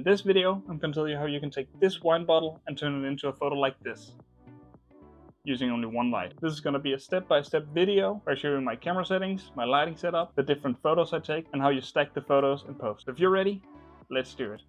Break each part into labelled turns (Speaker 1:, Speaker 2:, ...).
Speaker 1: In this video, I'm going to tell you how you can take this wine bottle and turn it into a photo like this, using only one light. This is going to be a step-by-step video where I show you my camera settings, my lighting setup, the different photos I take, and how you stack the photos in post. If you're ready, let's do it.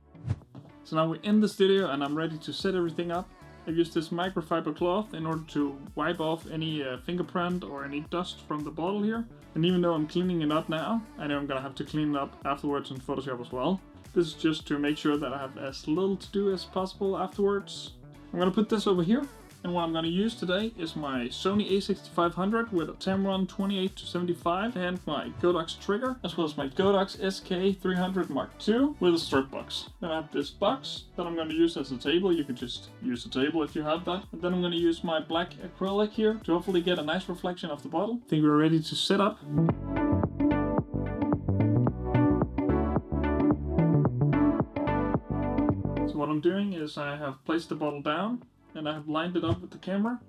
Speaker 1: So now we're in the studio and I'm ready to set everything up. I've used this microfiber cloth in order to wipe off any fingerprint or any dust from the bottle here. And even though I'm cleaning it up now, I know I'm gonna have to clean it up afterwards in Photoshop as well. This is just to make sure that I have as little to do as possible afterwards. I'm gonna put this over here. And what I'm going to use today is my Sony a6500 with a Tamron 28-75 and my Godox trigger, as well as my Godox SK300 Mark II with a strip box. Then I have this box that I'm going to use as a table. You can just use a table if you have that. And then I'm going to use my black acrylic here to hopefully get a nice reflection of the bottle. I think we're ready to set up. So what I'm doing is I have placed the bottle down and I have lined it up with the camera,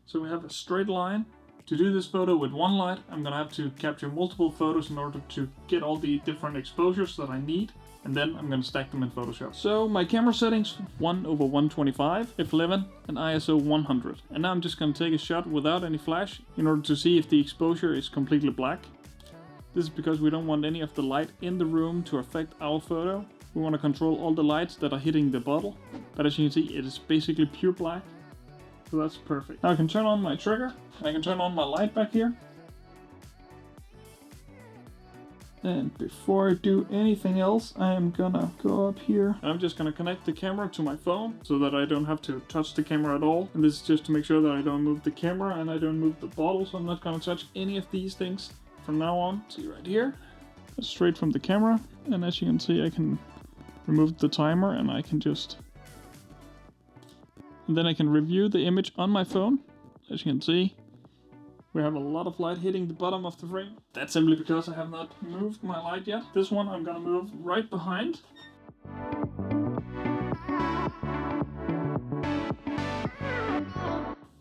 Speaker 1: so we have a straight line. To do this photo with one light, I'm gonna have to capture multiple photos in order to get all the different exposures that I need, and then I'm gonna stack them in Photoshop. So my camera settings, 1/125, f11, and ISO 100. And now I'm just gonna take a shot without any flash in order to see if the exposure is completely black. This is because we don't want any of the light in the room to affect our photo. We want to control all the lights that are hitting the bottle, but as you can see, it is basically pure black, so that's perfect. Now I can turn on my trigger, and I can turn on my light back here. And before I do anything else, I am gonna go up here, and I'm just gonna connect the camera to my phone, so that I don't have to touch the camera at all. And this is just to make sure that I don't move the camera, and I don't move the bottle, so I'm not gonna touch any of these things from now on. See right here, straight from the camera, and as you can see, I can remove the timer and I can just... And then I can review the image on my phone. As you can see, we have a lot of light hitting the bottom of the frame. That's simply because I have not moved my light yet. This one I'm gonna move right behind.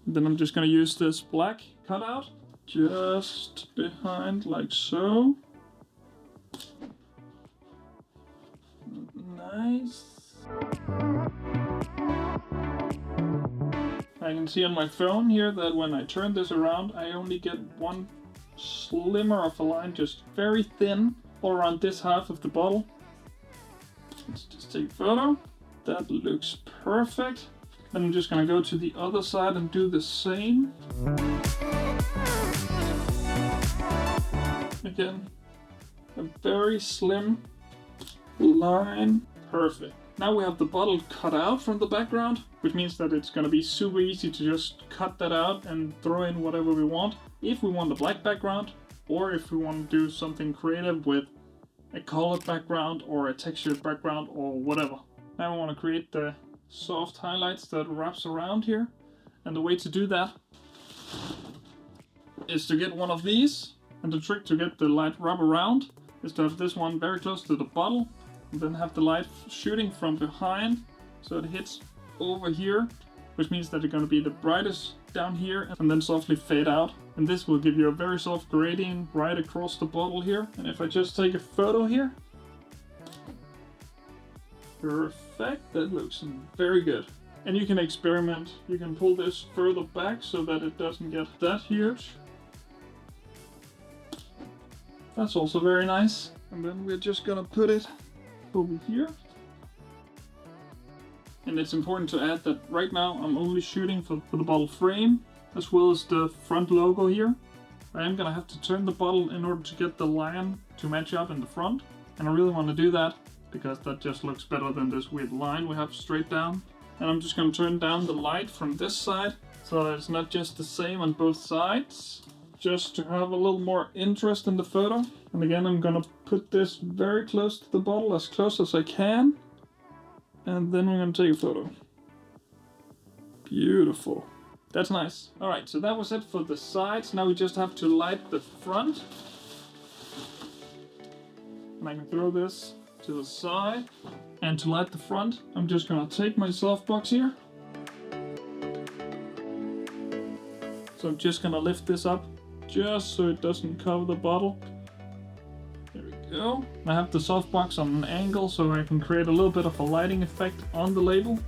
Speaker 1: Then I'm just gonna use this black cutout just behind, like so. Nice. I can see on my phone here that when I turn this around, I only get one slimmer of a line, just very thin, all around this half of the bottle. Let's just take a photo. That looks perfect. Then I'm just gonna go to the other side and do the same. Again, a very slim line. Perfect. Now we have the bottle cut out from the background, which means that it's going to be super easy to just cut that out and throw in whatever we want. If we want a black background, or if we want to do something creative with a colored background or a textured background or whatever. Now I want to create the soft highlights that wraps around here. And the way to do that is to get one of these. And the trick to get the light wrap around is to have this one very close to the bottle. And then have the light shooting from behind, so it hits over here, which means that it's going to be the brightest down here and then softly fade out. And this will give you a very soft gradient right across the bottle here. And if I just take a photo here, perfect, that looks very good. And you can experiment, you can pull this further back so that it doesn't get that huge. That's also very nice. And then we're just gonna put it over here. And it's important to add that right now I'm only shooting for the bottle frame as well as the front logo here. I am gonna have to turn the bottle in order to get the lion to match up in the front, and I really want to do that because that just looks better than this weird line we have straight down. And I'm just gonna turn down the light from this side so that it's not just the same on both sides, just to have a little more interest in the photo. And again, I'm gonna put this very close to the bottle, as close as I can. And then we're gonna take a photo. Beautiful. That's nice. Alright, so that was it for the sides. Now we just have to light the front. And I can throw this to the side. And to light the front, I'm just gonna take my softbox here. So I'm just gonna lift this up just so it doesn't cover the bottle. There we go. I have the softbox on an angle so I can create a little bit of a lighting effect on the label.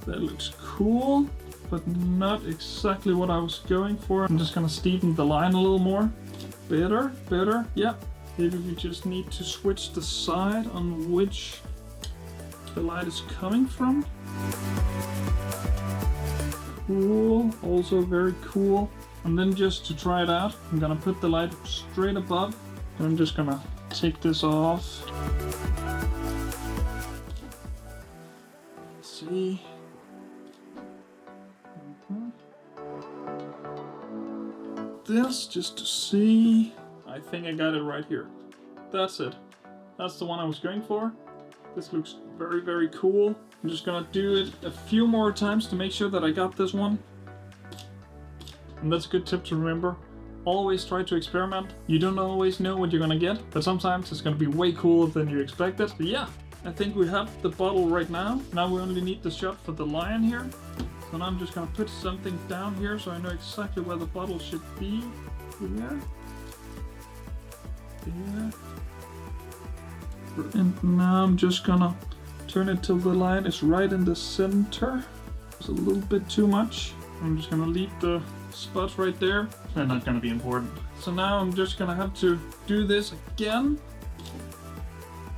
Speaker 1: That looks cool, but not exactly what I was going for. I'm just gonna steepen the line a little more. Better, yeah. Maybe we just need to switch the side on which the light is coming from. Cool, also very cool. And then just to try it out, I'm gonna put the light straight above. And I'm just gonna take this off. Let's see. This just to see. I think I got it right here. That's it. That's the one I was going for. This looks very, very cool. I'm just gonna do it a few more times to make sure that I got this one. And that's a good tip to remember. Always try to experiment. You don't always know what you're gonna get, but sometimes it's gonna be way cooler than you expected. But yeah, I think we have the bottle right now. Now we only need the shot for the lion here. So now I'm just gonna put something down here so I know exactly where the bottle should be. Here. Here. And now I'm just gonna turn it till the line is right in the center. It's a little bit too much. I'm just gonna leave the spots right there. They're not gonna be important. So now I'm just gonna have to do this again.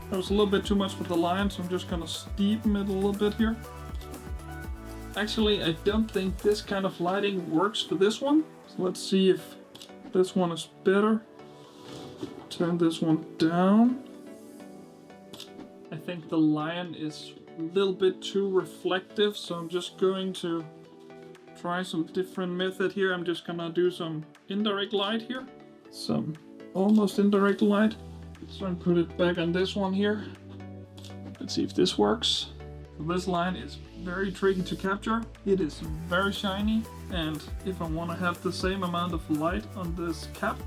Speaker 1: That was a little bit too much for the line, so I'm just gonna steepen it a little bit here. Actually, I don't think this kind of lighting works for this one. So let's see if this one is better. Turn this one down. I think the lion is a little bit too reflective, so I'm just going to try some different method here. I'm just gonna do some indirect light here. Some almost indirect light. So I put it back on this one here. Let's see if this works. So this line is very tricky to capture. It is very shiny, and if I want to have the same amount of light on this cap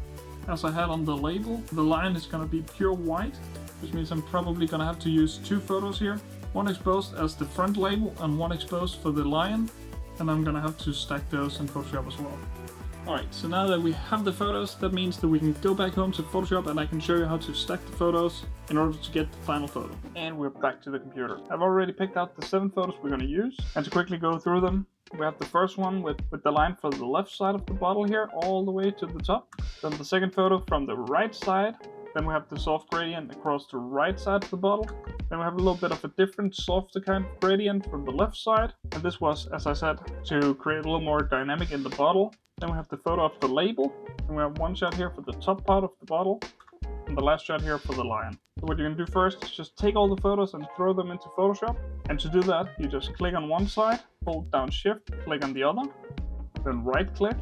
Speaker 1: as I had on the label, the line is going to be pure white, which means I'm probably going to have to use two photos here. One exposed as the front label and one exposed for the lion, and I'm going to have to stack those in Photoshop as well. Alright, so now that we have the photos, that means that we can go back home to Photoshop and I can show you how to stack the photos in order to get the final photo. And we're back to the computer. I've already picked out the 7 photos we're going to use. And to quickly go through them, we have the first one with the line for the left side of the bottle here, all the way to the top. Then the second photo from the right side. Then we have the soft gradient across the right side of the bottle. Then we have a little bit of a different softer kind of gradient from the left side. And this was, as I said, to create a little more dynamic in the bottle. Then we have the photo of the label. And we have one shot here for the top part of the bottle. And the last shot here for the lion. So what you're going to do first is just take all the photos and throw them into Photoshop. And to do that, you just click on one side, hold down Shift, click on the other. Then right click,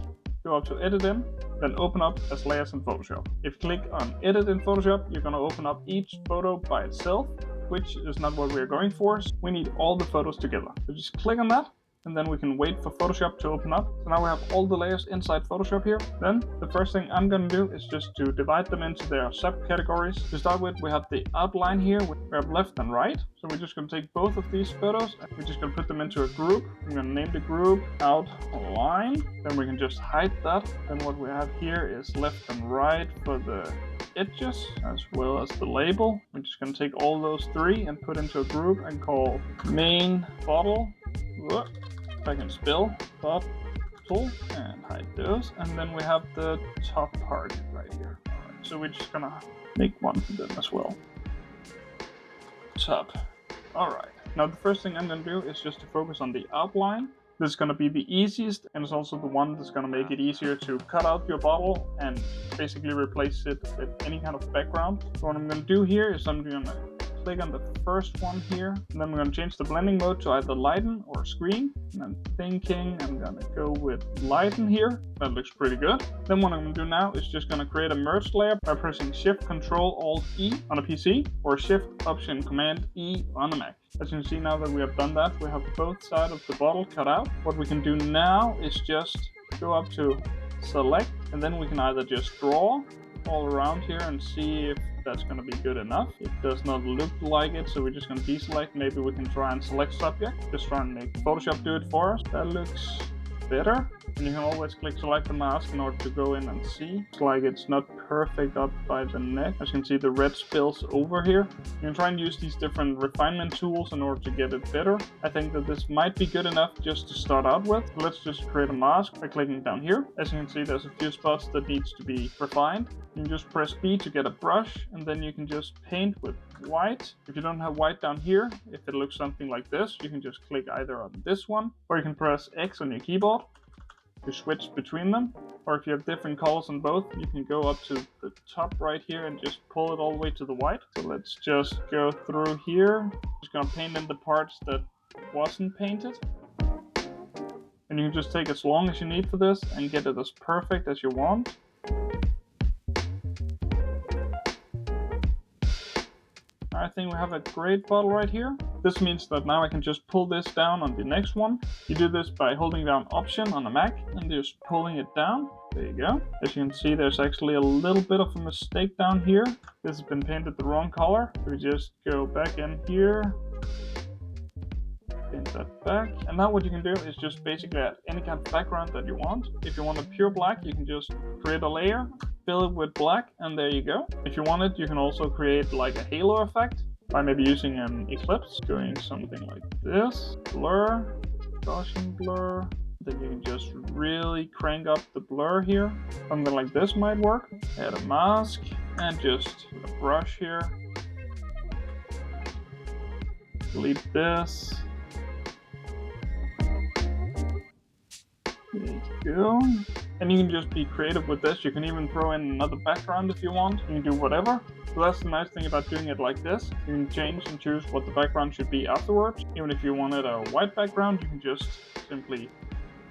Speaker 1: go up to Edit In, then open up as layers in Photoshop. If you click on Edit in Photoshop, you're going to open up each photo by itself, which is not what we're going for. We need all the photos together. So just click on that, and then we can wait for Photoshop to open up. So now we have all the layers inside Photoshop here. Then the first thing I'm going to do is just to divide them into their subcategories. To start with, we have the outline here. We have left and right. So we're just going to take both of these photos and we're just going to put them into a group. I'm going to name the group outline. Then we can just hide that. And what we have here is left and right for the edges as well as the label. We're just going to take all those 3 and put into a group and call main bottle. Whoop. I can spell bottle and hide those, and then we have the top part right here. Alright, so we're just gonna make one for them as well. Top. Alright, now the first thing I'm gonna do is just to focus on the outline. This is gonna be the easiest, and it's also the one that's gonna make it easier to cut out your bottle and basically replace it with any kind of background. So what I'm gonna do here is I'm gonna click on the first one here, and then we're going to change the blending mode to either lighten or screen. And I'm thinking I'm going to go with lighten here. That looks pretty good. Then what I'm going to do now is just going to create a merge layer by pressing Shift Control Alt E on a PC or Shift Option Command E on a Mac. As you can see, now that we have done that, we have both sides of the bottle cut out. What we can do now is just go up to select, and then we can either just draw all around here and see if that's going to be good enough. It does not look like it, so we're just going to deselect. Maybe we can try and select subject. Just try and make Photoshop do it for us. That looks better. And you can always click select the mask in order to go in and see. It's like it's not perfect up by the neck. As you can see, the red spills over here. You can try and use these different refinement tools in order to get it better. I think that this might be good enough just to start out with. Let's just create a mask by clicking down here. As you can see, there's a few spots that needs to be refined. You can just press B to get a brush, and then you can just paint with white. If you don't have white down here, if it looks something like this, you can just click either on this one, or you can press X on your keyboard to switch between them. Or if you have different colors on both, you can go up to the top right here and just pull it all the way to the white. So let's just go through here. Just gonna paint in the parts that wasn't painted. And you can just take as long as you need for this and get it as perfect as you want. I think we have a great bottle right here. This means that now I can just pull this down on the next one. You do this by holding down Option on a Mac and just pulling it down. There you go. As you can see, there's actually a little bit of a mistake down here. This has been painted the wrong color. We just go back in here, paint that back. And now what you can do is just basically add any kind of background that you want. If you want a pure black, you can just create a layer, fill it with black, and there you go. If you want it, you can also create like a halo effect by maybe using an eclipse, doing something like this. Blur, Gaussian blur. Then you can just really crank up the blur here. Something like this might work. Add a mask and just a brush here. Delete this. There you go. And you can just be creative with this. You can even throw in another background if you want. You can do whatever. So that's the nice thing about doing it like this. You can change and choose what the background should be afterwards. Even if you wanted a white background, you can just simply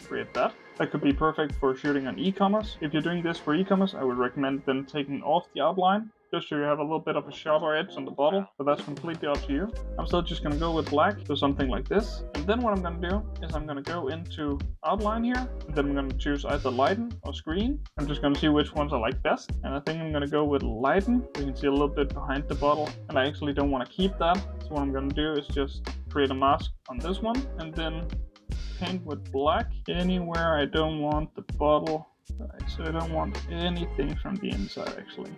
Speaker 1: create that. That could be perfect for shooting on e-commerce. If you're doing this for e-commerce, I would recommend then taking off the outline, just so you have a little bit of a sharper edge on the bottle, but that's completely up to you. I'm still just gonna go with black, so something like this. And then what I'm gonna do is I'm gonna go into outline here, and then I'm gonna choose either lighten or screen. I'm just gonna see which ones I like best, and I think I'm gonna go with lighten. You can see a little bit behind the bottle, and I actually don't want to keep that. So what I'm gonna do is just create a mask on this one, and then paint with black anywhere I don't want the bottle. Right, so I don't want anything from the inside actually.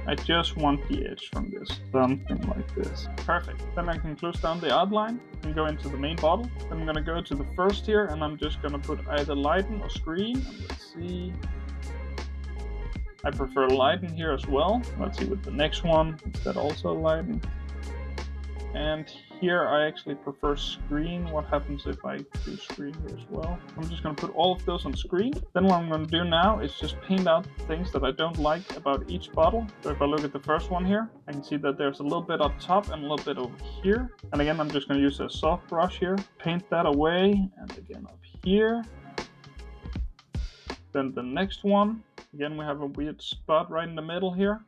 Speaker 1: I just want the edge from this, something like this. Perfect. Then I can close down the outline and go into the main bottle. Then I'm gonna go to the first here, and I'm just gonna put either lighten or screen. And let's see. I prefer lighten here as well. Let's see with the next one. Is that also lighten? And here I actually prefer screen. What happens if I do screen here as well? I'm just going to put all of those on screen. Then what I'm going to do now is just paint out things that I don't like about each bottle. So if I look at the first one here, I can see that there's a little bit up top and a little bit over here. And again, I'm just going to use a soft brush here, paint that away, and again up here. Then the next one, again we have a weird spot right in the middle here.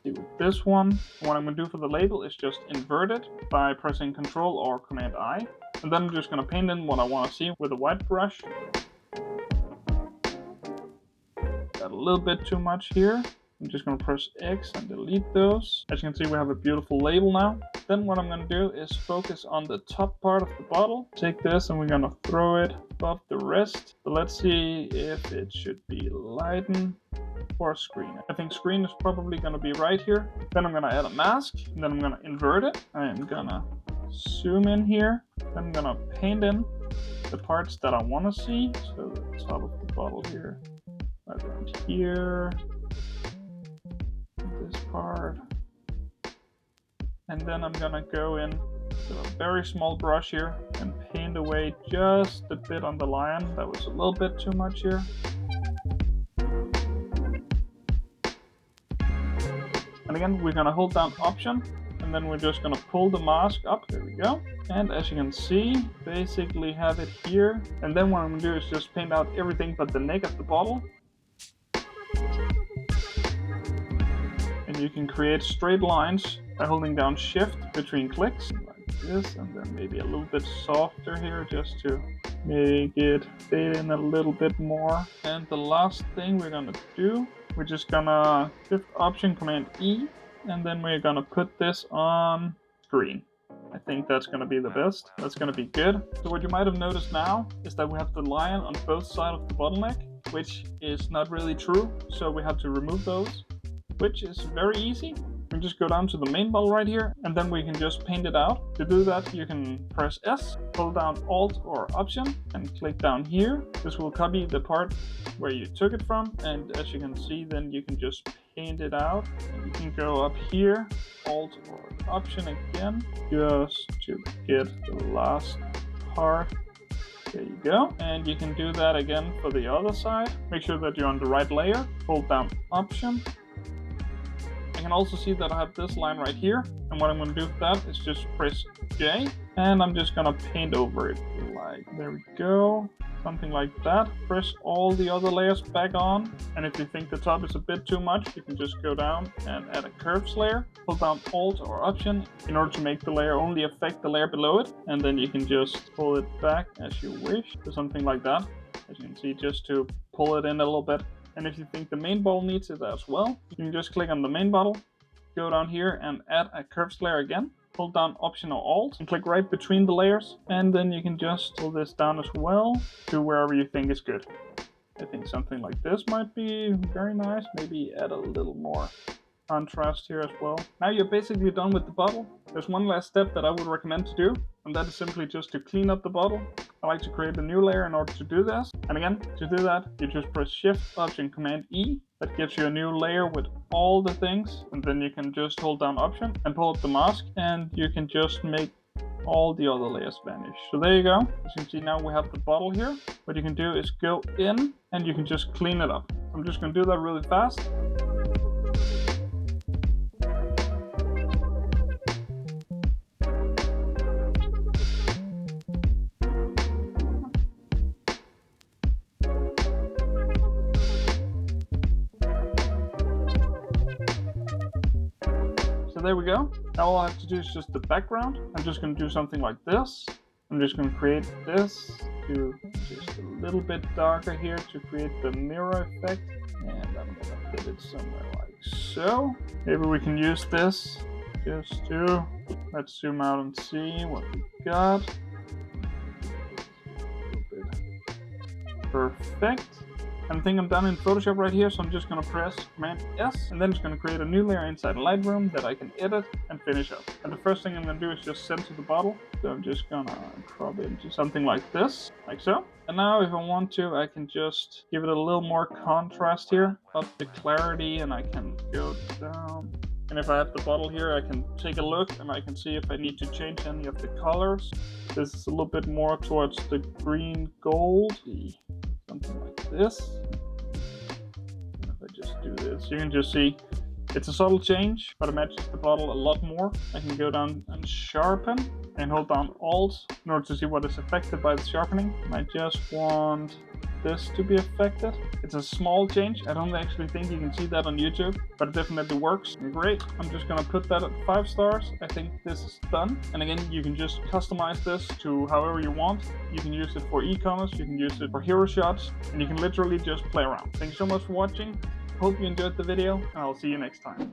Speaker 1: With this one, what I'm going to do for the label is just invert it by pressing Ctrl or Command I, and then I'm just going to paint in what I want to see with a white brush. Got a little bit too much here. I'm just going to press X and delete those. As you can see, we have a beautiful label now. Then what I'm going to do is focus on the top part of the bottle. Take this and we're going to throw it above the rest. So let's see if it should be lighten or screen. I think screen is probably going to be right here. Then I'm going to add a mask, and then I'm going to invert it. I am going to zoom in here. Then I'm going to paint in the parts that I want to see. So the top of the bottle here, right around here, this part. And then I'm going to go in with a very small brush here and paint away just a bit on the line. That was a little bit too much here. And again, we're going to hold down Option, and then we're just going to pull the mask up. There we go. And as you can see, basically have it here. And then what I'm going to do is just paint out everything but the neck of the bottle. And you can create straight lines by holding down Shift between clicks, like this, and then maybe a little bit softer here just to make it fade in a little bit more. And the last thing we're going to do, we're just gonna Shift Option Command E, and then we're gonna put this on screen. I think that's going to be the best. That's going to be good. So what you might have noticed now is that we have the lion on both sides of the bottleneck, which is not really true. So we have to remove those, which is very easy. We can just go down to the main bottle right here, and then we can just paint it out. To do that, you can press S, hold down Alt or Option, and click down here. This will copy the part where you took it from, and as you can see, then you can just paint it out. And you can go up here, Alt or Option again, just to get the last part. There you go. And you can do that again for the other side. Make sure that you're on the right layer. Hold down Option. I can also see that I have this line right here, and what I'm going to do with that is just press J, and I'm just going to paint over it, like, there we go, something like that. Press all the other layers back on, and if you think the top is a bit too much, you can just go down and add a curves layer. Hold down Alt or Option in order to make the layer only affect the layer below it, and then you can just pull it back as you wish, or something like that, as you can see, just to pull it in a little bit. And if you think the main bottle needs it as well, you can just click on the main bottle, go down here and add a curves layer again. Hold down Option or Alt and click right between the layers. And then you can just pull this down as well to wherever you think is good. I think something like this might be very nice. Maybe add a little more contrast here as well. Now you're basically done with the bottle. There's one last step that I would recommend to do, and that is simply just to clean up the bottle. I like to create a new layer in order to do this. And again, to do that, you just press Shift, Option, Command E. That gives you a new layer with all the things. And then you can just hold down Option and pull up the mask, and you can just make all the other layers vanish. So there you go. As you can see, now we have the bottle here. What you can do is go in and you can just clean it up. I'm just going to do that really fast. There we go. Now all I have to do is just the background. I'm just going to do something like this. I'm just going to create this to just a little bit darker here to create the mirror effect. And I'm going to put it somewhere like so. Maybe we can use this just to, let's zoom out and see what we got. Perfect. I think I'm done in Photoshop right here, so I'm just going to press Command S, and then it's going to create a new layer inside Lightroom that I can edit and finish up. And the first thing I'm going to do is just center the bottle. So I'm just going to crop it into something like this, like so. And now if I want to, I can just give it a little more contrast here, up the clarity, and I can go down. And if I have the bottle here, I can take a look and I can see if I need to change any of the colors. This is a little bit more towards the green gold. Something like this. If I just do this, you can just see it's a subtle change, but it matches the bottle a lot more. I can go down and sharpen and hold down Alt in order to see what is affected by the sharpening. And I just want this to be affected. It's a small change. I don't actually think you can see that on YouTube, but it definitely works. Great. I'm just gonna put that at 5 stars. I think this is done. And again, you can just customize this to however you want. You can use it for e-commerce, you can use it for hero shots, and you can literally just play around. Thank you so much for watching. Hope you enjoyed the video, and I'll see you next time.